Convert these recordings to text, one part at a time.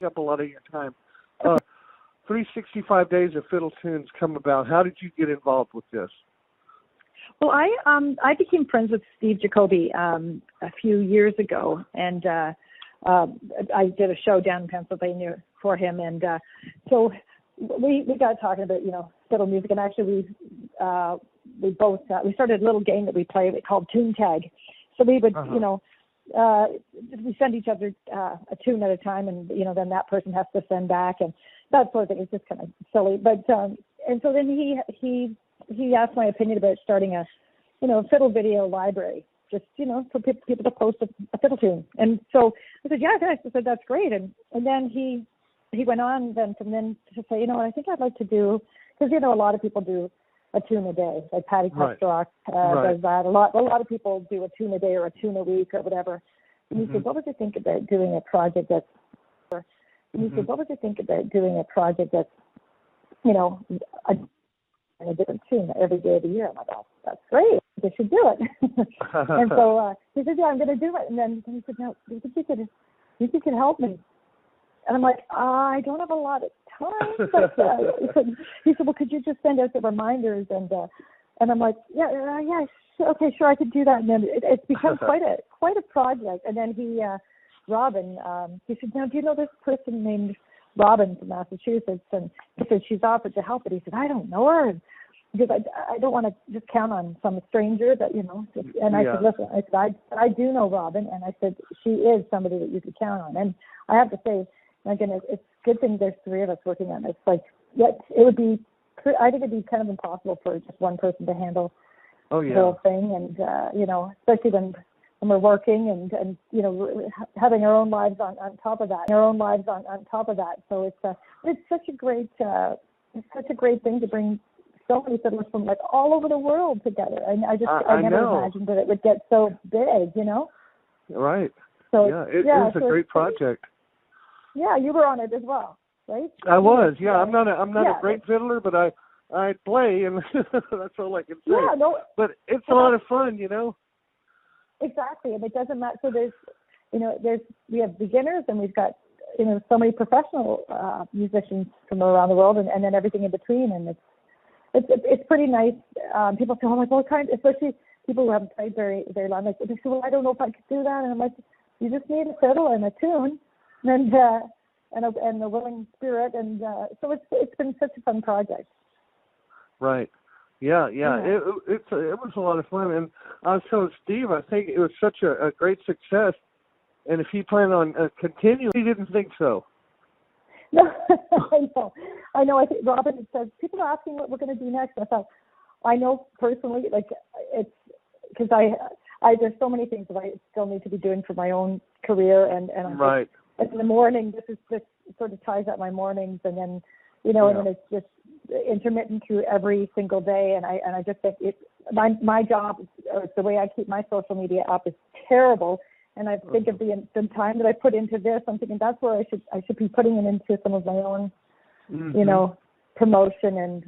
up a lot of your time. 365 Days of Fiddle Tunes come about. How did you get involved with this? Well, I became friends with Steve Jacoby a few years ago, and I did a show down in Pennsylvania for him, and so we got talking about fiddle music, and actually we both we started a little game that we played called Tune Tag. So we would we send each other a tune at a time, and then that person has to send back, and that sort of thing. It's just kind of silly, but and so then he asked my opinion about starting a fiddle video library, just for people to post a fiddle tune. And so I said, yeah, thanks. I said, that's great. And then he went on then from then to say, I think I'd like to do, because a lot of people do a tune a day, like Patty Costrock does that. A lot of people do a tune a day or a tune a week or whatever. And he said, what would you think about doing a project that's a different tune every day of the year? I'm like, oh, that's great. They should do it. And so he said, yeah, I'm going to do it. And then he said, no, you think you could help me? And I'm like, I don't have a lot of time. But he said, well, could you just send out the reminders? And I'm like, yeah, okay, sure, I could do that. And then it's become quite a project. And then Robin, he said, now, do you know this person named Robin from Massachusetts? And he said, she's offered to help. But he said, I don't know her, because I don't want to just count on some stranger that, and I said, listen, I said, I do know Robin. And I said, she is somebody that you could count on. And I have to say, again, it's a good thing there's three of us working on it. It's like, it would be, I think it'd be kind of impossible for just one person to handle the whole thing. And, especially when we're working and having our own lives on top of that, So it's such a great thing to bring so many fiddlers from like all over the world together. And I never imagined that it would get so big, Right. So it is a great project. Yeah, you were on it as well, right? I was. Yeah, I'm not a great fiddler, but I play, and that's all I can say. Yeah, no. But it's a lot of fun, Exactly, and it doesn't matter. So we have beginners, and we've got so many professional musicians from around the world, and then everything in between, and it's pretty nice. People say, oh, like, what kind? Especially people who haven't played very very long. Like, they say, well, I don't know if I could do that, and I'm like, you just need a fiddle and a tune, and a willing spirit, and so it's been such a fun project. Right. Yeah. It was a lot of fun, and so Steve, I think it was such a great success, and if he planned on continuing, he didn't think so. No, I know. I think Robin says people are asking what we're going to do next. I thought, I know personally, like it's because I there's so many things that I still need to be doing for my own career, and I'm right. Just, in the morning, this sort of ties up my mornings, and then and then it's just intermittent through every single day, and I just think my job, or the way I keep my social media up, is terrible. And I think of the time that I put into this, I'm thinking that's where I should be putting it into some of my own, promotion and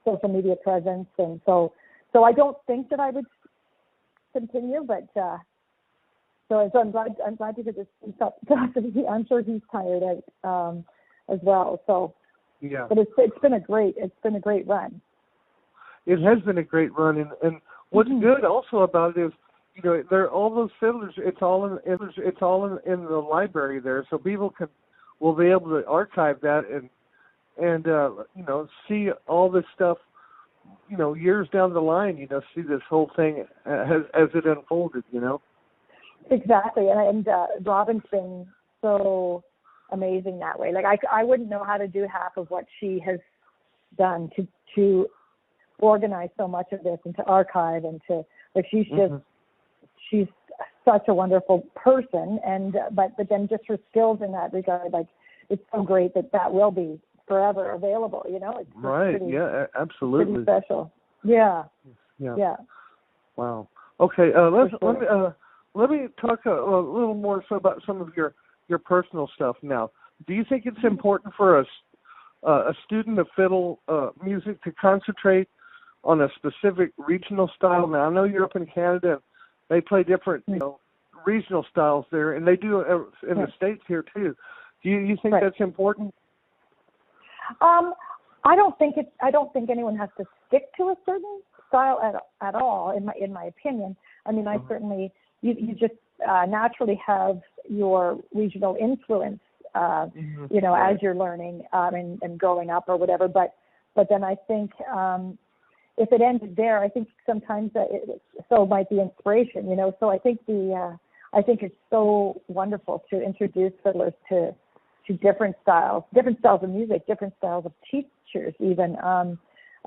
social media presence. And so I don't think that I would continue, but so I'm glad to hear this. I'm sure he's tired out as well. So yeah, but it's been a great run. It has been a great run, and what's good also about it is, there are all those fiddlers. It's all in the library there, so people will be able to archive that and see all this stuff, years down the line. See this whole thing as it unfolded. Exactly, and Robin's been so amazing that way. Like I wouldn't know how to do half of what she has done to organize so much of this and to archive and to she's such a wonderful person, and but then just her skills in that regard, like it's so great that will be forever available. It's right. Pretty, absolutely. Pretty special. Yeah. Wow. Okay. Let me talk a little more about some of your personal stuff now. Do you think it's important for a student of fiddle music to concentrate on a specific regional style? Now, I know you're up in Canada. They play different, regional styles there, and they do in the States here too. Do you think that's important? I don't think anyone has to stick to a certain style at all. In my opinion, I mean, I certainly you just naturally have your regional influence, you know, as you're learning and growing up or whatever. But then I think if it ended there, I think sometimes so might be inspiration, you know. So I think it's so wonderful to introduce fiddlers to different styles of music, different styles of teachers, even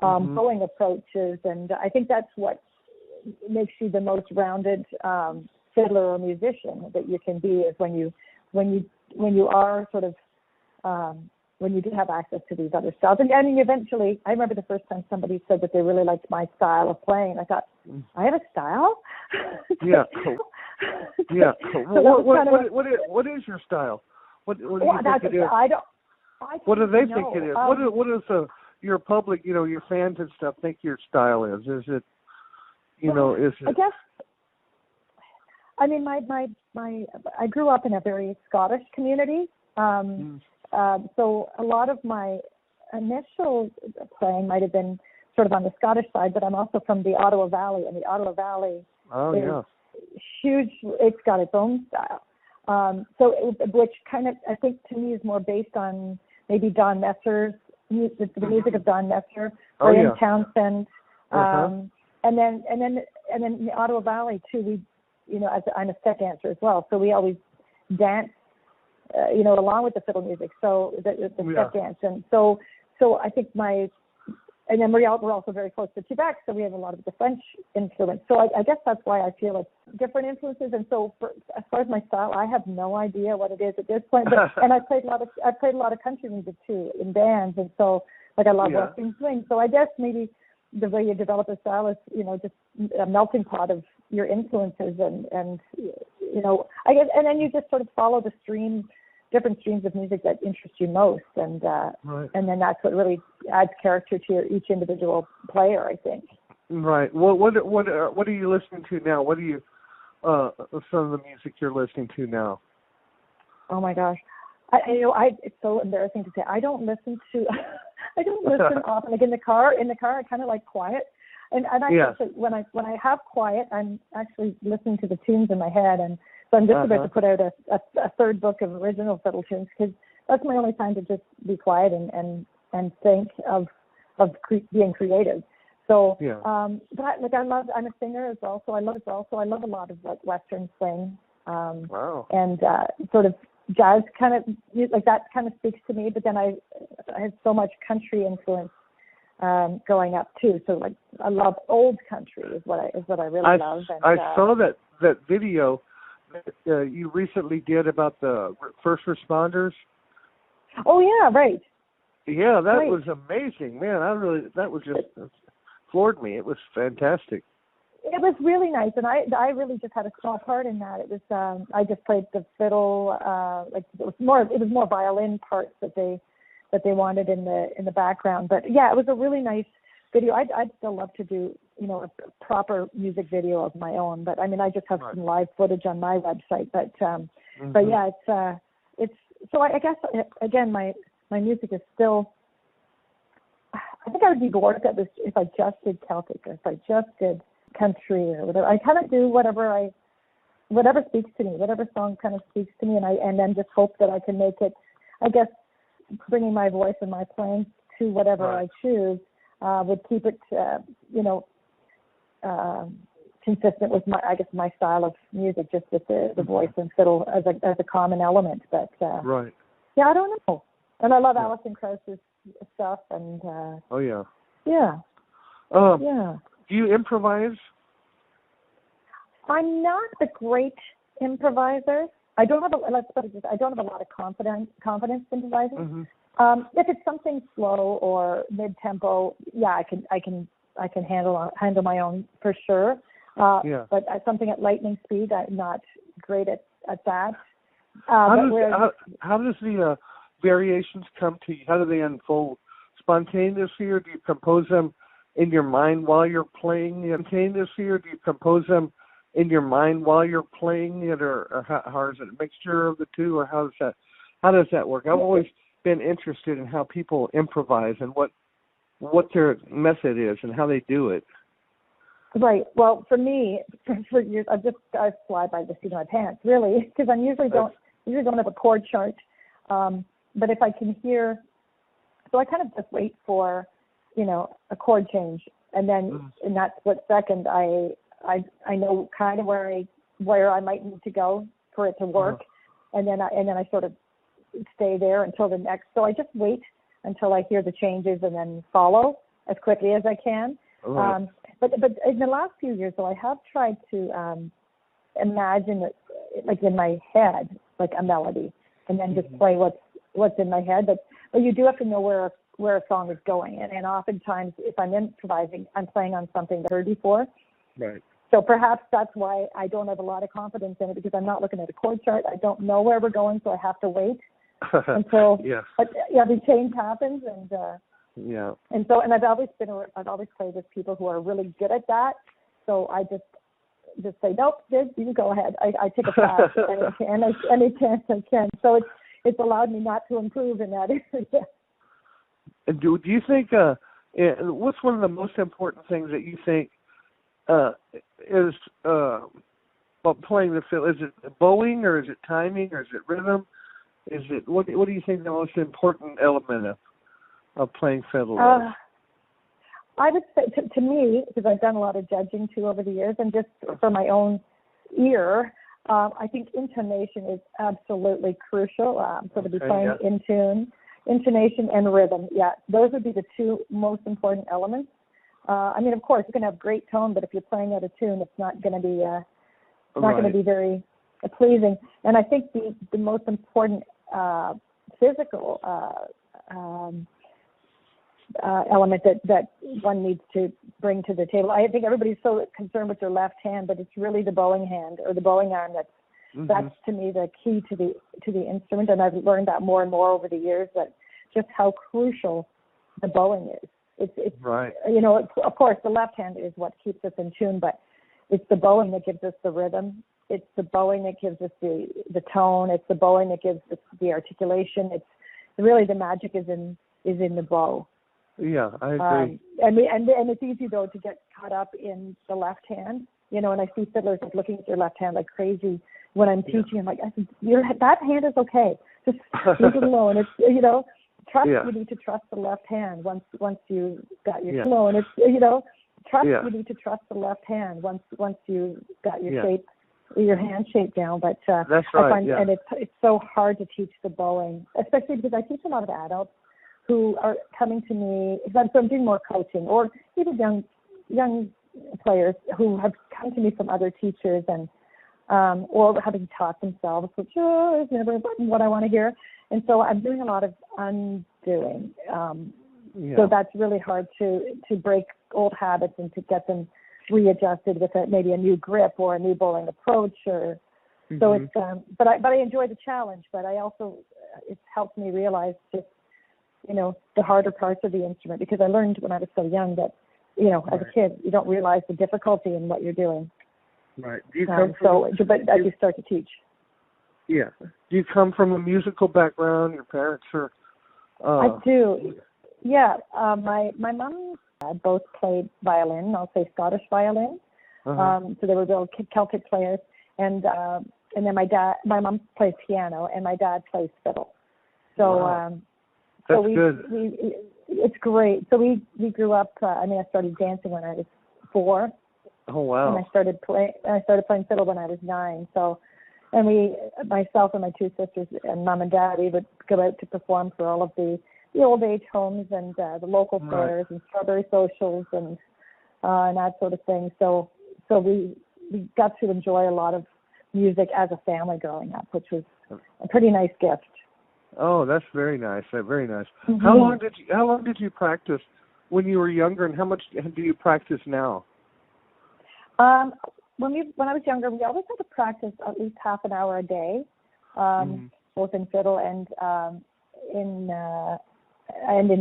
bowing approaches, and I think that's what makes you the most rounded fiddler or musician that you can be, is when you are sort of when you do have access to these other styles. And I mean, eventually, I remember the first time somebody said that they really liked my style of playing. I thought, I have a style? Yeah, cool. Yeah, cool. So what is your style? What do you think it is? What do they think it is? What is your public, you know, your fans and stuff think your style is? Is it, you know, is it? I guess. I mean, I grew up in a very Scottish community. So a lot of my initial playing might have been sort of on the Scottish side, but I'm also from the Ottawa Valley, and the Ottawa Valley is huge. It's got its own style. Which kind of, I think, to me is more based on maybe Don Messer's music, the music of Don Messer, or Ian Townsend, and then in the Ottawa Valley too. We, you know, I'm a step dancer as well, so we always dance, you know, along with the fiddle music. So the step dance, and so I think and then we're also very close to Quebec, so we have a lot of the French influence. So I guess that's why I feel it's different influences. And so as far as my style, I have no idea what it is at this point. But, and I played a lot of country music too in bands, and so like I love Western swing. So I guess maybe the way you develop a style is, you know, just a melting pot of your influences, and you know, I guess, and then you just sort of follow the different streams of music that interest you most, and then that's what really adds character to each individual player, I think. Right. Well, what are you listening to now? What are you some of the music you're listening to now? Oh my gosh, it's so embarrassing to say. I don't listen often. Like in the car, I kind of like quiet. And I think that when I have quiet, I'm actually listening to the tunes in my head, and so I'm just about to put out a third book of original fiddle tunes, because that's my only time to just be quiet and think of being creative. So, but I'm a singer as well, so I love a lot of like Western swing, and sort of jazz kind of music, like that kind of speaks to me. But then I had so much country influence growing up too. So like I love old country is what I really love. And, I saw that video that you recently did about the first responders. Oh yeah, right. Yeah, that was amazing, man. That was just floored me. It was fantastic. It was really nice, and I really just had a small part in that. It was I just played the fiddle, like it was more violin parts that they wanted in the background. But yeah, it was a really nice video. I'd still love to do, you know, a proper music video of my own. But I mean, I just have some live footage on my website. But but yeah, it's so I guess again my music is still. I think I would be bored if I just did Celtic, or if I just did country or whatever. I kind of do whatever speaks to me, whatever song kind of speaks to me, and then just hope that I can make it, I guess, bringing my voice and my playing to whatever I choose would keep it, consistent with my style of music, just with the voice and fiddle as a common element. But yeah, I don't know. And I love Alison Krauss's stuff, and Do you improvise? I'm not a great improviser. I don't have a lot of confidence improvising. If it's something slow or mid-tempo, I can handle my own for sure. But something at lightning speed, I'm not great at that. How does the variations come to you? How do they unfold? Spontaneously, or do you compose them in your mind while you're playing spontaneously, or do you compose them in your mind while you're playing it, or how is it a mixture of the two, or how does that work? I've always been interested in how people improvise and what their method is and how they do it. Right. Well, for me, for years, I fly by the seat of my pants, really, because I usually don't have a chord chart. But if I can hear, so I kind of just wait for, a chord change, and then in that split second, I know kind of where I might need to go for it to work, and then I sort of stay there until the next. So I just wait until I hear the changes and then follow as quickly as I can. Right. But in the last few years, though, I have tried to imagine it, like in my head, like a melody, and then just play what's in my head. But you do have to know where a song is going, and oftentimes if I'm improvising, I'm playing on something that I've heard before. Right. So perhaps that's why I don't have a lot of confidence in it, because I'm not looking at a chord chart. I don't know where we're going, so I have to wait until the change happens. And I've always played with people who are really good at that. So I just say, nope, you go ahead. I take a pass any chance I can. So it's allowed me not to improve in that area. And do you think what's one of the most important things that you think is about playing the fiddle? Is it bowing, or is it timing, or is it rhythm? Is it what do you think the most important element of playing fiddle is? I would say to me, because I've done a lot of judging too over the years, and just for my own ear, I think intonation is absolutely crucial. So to be playing in tune, intonation and rhythm, those would be the two most important elements. I mean, of course, you can have great tone, but if you're playing out of tune, it's not going to be going to be very pleasing. And I think the most important physical element that one needs to bring to the table. I think everybody's so concerned with their left hand, but it's really the bowing hand or the bowing arm that's to me the key to the instrument. And I've learned that more and more over the years, that just how crucial the bowing is. It's right. Of course, the left hand is what keeps us in tune, but it's the bowing that gives us the rhythm. It's the bowing that gives us the tone. It's the bowing that gives us the articulation. It's really the magic is in the bow. Yeah, I agree. And it's easy though to get caught up in the left hand. And I see fiddlers like looking at their left hand like crazy when I'm teaching. I'm like, I said, that hand is okay. Just leave it alone. It's trust. You need to trust the left hand once you got your flow, and it's trust. You need to trust the left hand once you got your shape, your hand shape down. But that's right. I find, and it's so hard to teach the bowing, especially because I teach a lot of adults who are coming to me. So I'm doing more coaching, or even young players who have come to me from other teachers and or having taught themselves, which is never what I want to hear. And so I'm doing a lot of undoing. So that's really hard to break old habits and to get them readjusted with maybe a new grip or a new bowling approach. So it's but I enjoy the challenge. But I also it's helped me realize just the harder parts of the instrument, because I learned when I was so young that as a kid you don't realize the difficulty in what you're doing. Right. Do you but as you start to teach. Yeah. Do you come from a musical background? Your parents are? I do. Yeah. My mom and dad both played violin. I'll say Scottish violin. So they were real Celtic players. And then my mom plays piano, and my dad plays fiddle. So that's good. It's great. So we grew up. I started dancing when I was 4. Oh wow! And I started playing fiddle when I was 9. So. And myself and my 2 sisters and mom and dad, we would go out to perform for all of the old age homes and the local fairs and strawberry socials and that sort of thing. So we got to enjoy a lot of music as a family growing up, which was a pretty nice gift. Oh, that's very nice. Very nice. How long did you practice when you were younger, and how much do you practice now? When I was younger, we always had to practice at least half an hour a day, both in fiddle and in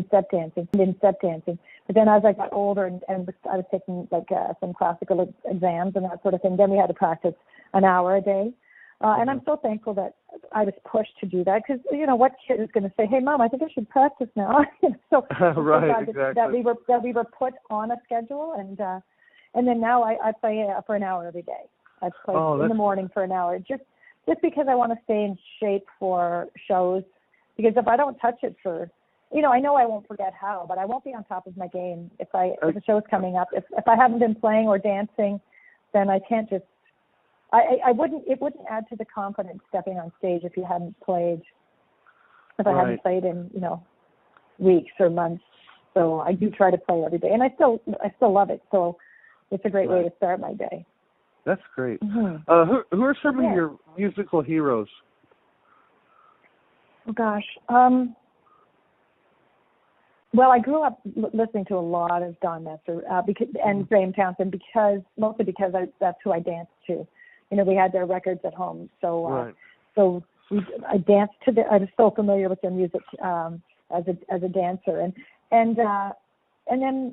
step dancing. But then as I got older and I was taking like some classical exams and that sort of thing, then we had to practice an hour a day. And I'm so thankful that I was pushed to do that because, you know, what kid is going to say, hey, Mom, I think I should practice now? So right, exactly. that we were put on a schedule. And then now I play for an hour every day. I play in the morning for an hour just because I want to stay in shape for shows. Because if I don't touch it for, you know I won't forget how, but I won't be on top of my game if a show's coming up. If I haven't been playing or dancing, then I can't just. It wouldn't add to the confidence stepping on stage if you hadn't played. If I hadn't played in weeks or months. So I do try to play every day, and I still love it. So it's a great way to start my day. That's great. Mm-hmm. Who are some of your musical heroes? Oh gosh. Well, I grew up listening to a lot of Don Messer and Graham Townsend mostly because that's who I danced to. You know, we had their records at home, so I danced to I was so familiar with their music as a dancer, and then and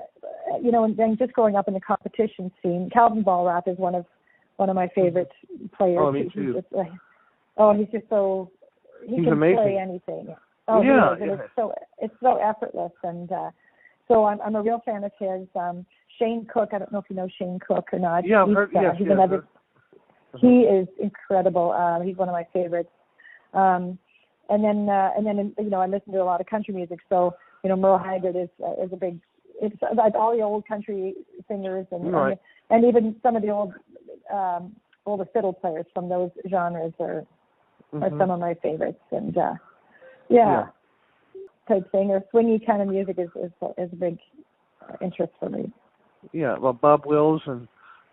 then just growing up in the competition scene, Calvin Ballrath is one of my favorite players. Oh, me too. He's just so he can amazing. Play anything. Oh, yeah, it's so effortless, and so I'm a real fan of his. Shane Cook, I don't know if you know Shane Cook or not. Yeah, I've heard. He's another. He is incredible. He's one of my favorites. And then I listen to a lot of country music. So Merle Haggard is a big. It's like all the old country singers and even some of the older fiddle players from those genres are some of my favorites. And type thing or swingy kind of music is a big interest for me. Yeah, well, Bob Wills and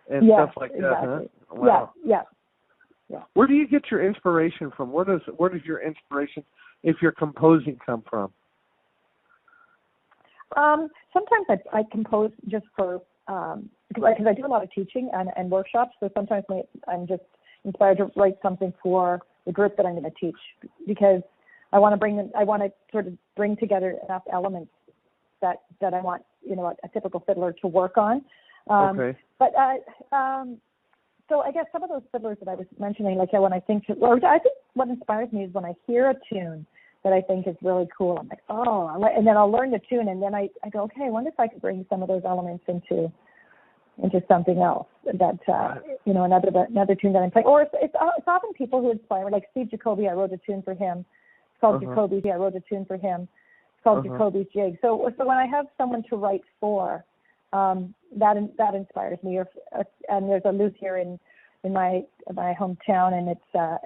stuff like that. Exactly. Huh? Wow. Yeah. Where do you get your inspiration from? Where does your inspiration, if you're composing, come from? Sometimes I compose just for because I do a lot of teaching and workshops. So sometimes I'm just inspired to write something for the group that I'm going to teach because I want to sort of bring together enough elements that I want a typical fiddler to work on. Okay. But so I guess some of those fiddlers that I was mentioning, like when I think what inspires me is when I hear a tune that I think is really cool. I'm like, and then I'll learn the tune, and then I go, okay, I wonder if I could bring some of those elements into something else that another tune that I'm playing. Or it's often people who inspire, like Steve Jacoby. I wrote a tune for him. It's called Jacoby's. I wrote a tune for him. It's called Jacoby's Jig. So when I have someone to write for. That inspires me. And there's a luthier in my hometown, and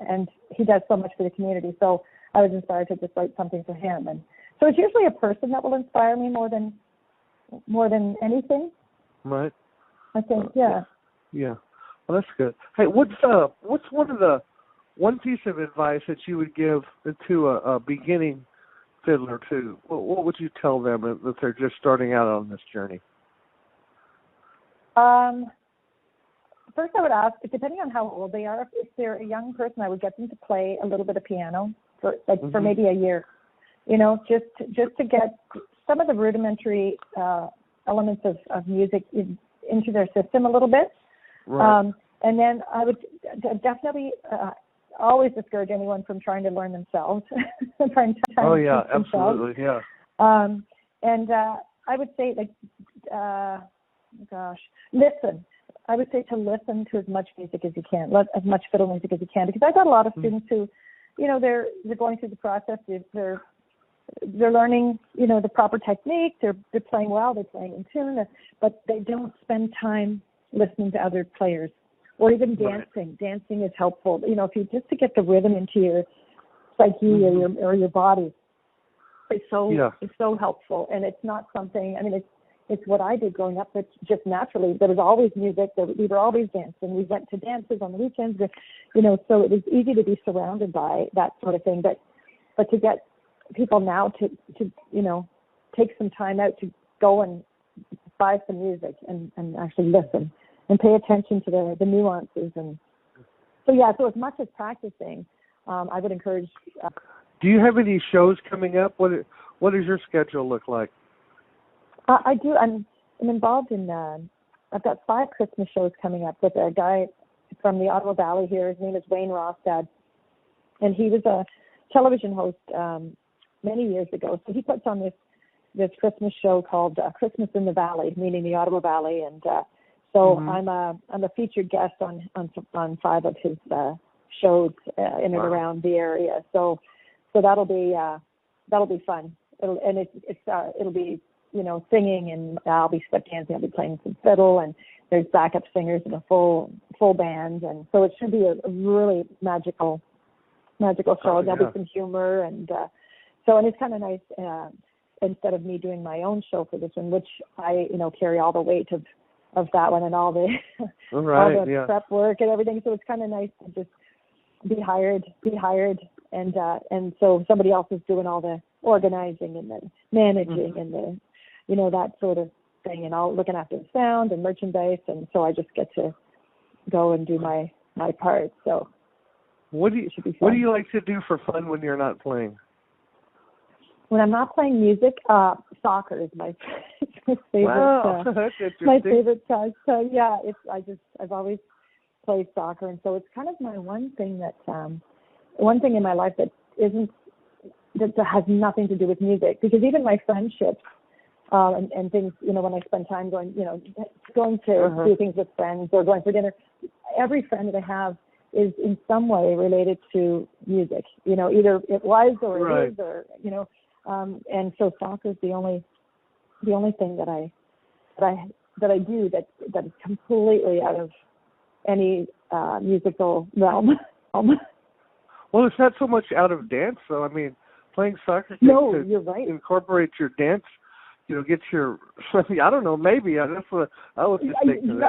and he does so much for the community. So I was inspired to just write something for him. And so it's usually a person that will inspire me more than anything. Right. I think, yeah. Yeah. Well, that's good. Hey, what's one piece of advice that you would give to a beginning fiddler too? What would you tell them if they're just starting out on this journey? First, I would ask, depending on how old they are, if they're a young person, I would get them to play a little bit of piano for maybe a year. Just to get some of the rudimentary elements of music into their system a little bit. Right. And then I would definitely always discourage anyone from trying to learn themselves. trying to absolutely, themselves. yeah. And I would say, listen. I would say to listen to as much music as you can, as much fiddle music as you can, because I've got a lot of students who, they're going through the process. They're learning, the proper technique. They're playing well. They're playing in tune, but they don't spend time listening to other players or even dancing. Right. Dancing is helpful. If you just to get the rhythm into your psyche or your body, it's so helpful. And it's not something. I mean, it's what I did growing up, but just naturally. There was always music. We were always dancing. We went to dances on the weekends, so it was easy to be surrounded by that sort of thing. But to get people now to take some time out to go and buy some music and actually listen and pay attention to the nuances. And so as much as practicing, I would encourage. Do you have any shows coming up? What does your schedule look like? I do. I'm involved in. I've got 5 Christmas shows coming up with a guy from the Ottawa Valley here. His name is Wayne Rostad, and he was a television host many years ago. So he puts on this Christmas show called Christmas in the Valley, meaning the Ottawa Valley, and so I'm a featured guest on 5 of his shows in and around the area. So that'll be fun. It'll be singing, and I'll be step dancing. I'll be playing some fiddle, and there's backup singers and a full band, and so it should be a really magical show. There'll be some humor, and and it's kind of nice. Instead of me doing my own show for this one, which I carry all the weight of that one and all the all the prep work and everything. So it's kind of nice to just be hired, and so somebody else is doing all the organizing and the managing and the that sort of thing, and all looking after the sound and merchandise, and so I just get to go and do my part. So what do you like to do for fun when you're not playing? When I'm not playing music, soccer is my favorite. Wow, that's interesting. My favorite time. So yeah, I've always played soccer, and so it's kind of my one thing in my life that has nothing to do with music, because even my friendships and things, when I spend time going to do things with friends or going for dinner, every friend that I have is in some way related to music. Either it was or it is, or and so soccer is the only thing that I do that is completely out of any musical realm. Well, it's not so much out of dance, though. I mean, playing soccer you're right. Incorporate your dance. Get your. I don't know. Maybe that's what I was just thinking.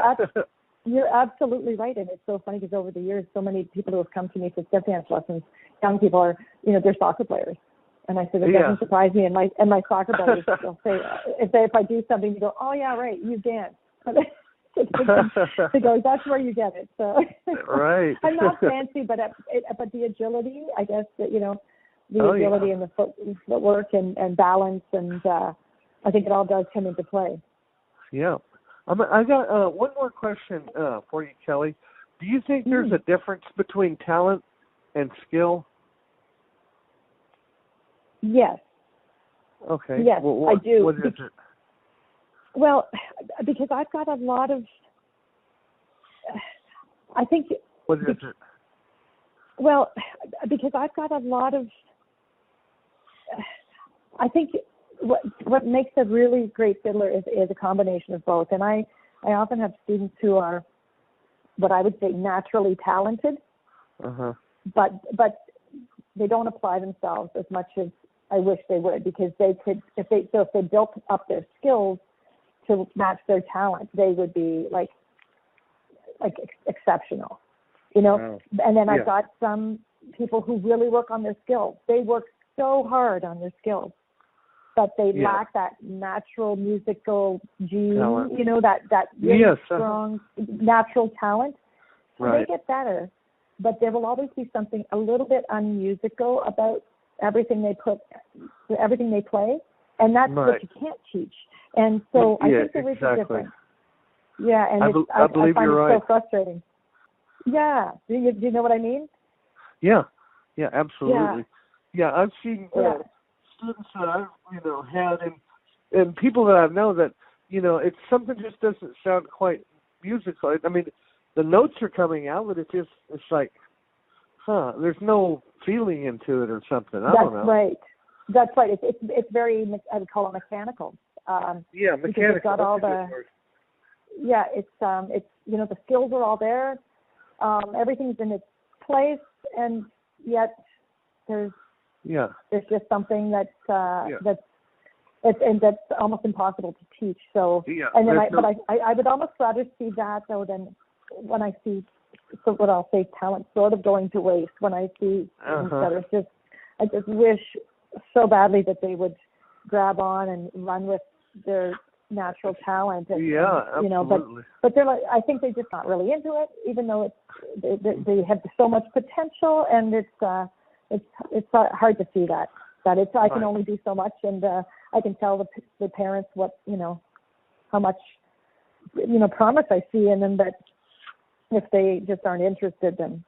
You're absolutely right, and it's so funny because over the years, so many people who have come to me for step dance lessons, young people are, they're soccer players. And I said, it doesn't surprise me. And my soccer buddies will say, if I do something, you go, oh yeah, right, you dance. They go, that's where you get it. So right. I'm not fancy, but the agility, I guess that the agility and the footwork and balance, and I think it all does come into play. Yeah. I got one more question for you, Kelli. Do you think there's a difference between talent and skill? Yes. Okay. Yes, well, I do. What is it? Well, because I've got a lot of, I think. What is it? Well, because I've got a lot of, I think what makes a really great fiddler is a combination of both. And I often have students who are what I would say naturally talented, but they don't apply themselves as much as I wish they would, because they could, if they built up their skills to match their talent, they would be like exceptional, Wow. And then I've got some people who really work on their skills. They work so hard on their skills, but they lack that natural musical gene, talent. That really strong natural talent. So they get better, but there will always be something a little bit unmusical about everything they play, and that's what you can't teach. And so I think there is a difference. Yeah, and I believe I find you're it right. so frustrating. Yeah, do you know what I mean? Yeah, absolutely. Yeah, I've seen students that I've had and people that I've known that it's something just doesn't sound quite musical. I mean, the notes are coming out, but it's like, there's no feeling into it or something. I don't know. That's right. It's very, I would call it mechanical. Mechanical. It's got all the. Yeah, it's the skills are all there. Everything's in its place, and yet there's just something that's almost impossible to teach. So and then I would almost rather see that though than when I see what I'll say talent sort of going to waste. When I see that I just wish so badly that they would grab on and run with their natural talent. And, absolutely. But they're like, I think they're just not really into it, even though they have so much potential, and it's hard to see that I can only do so much, and I can tell the parents what, how much, promise I see in them, but if they just aren't interested, then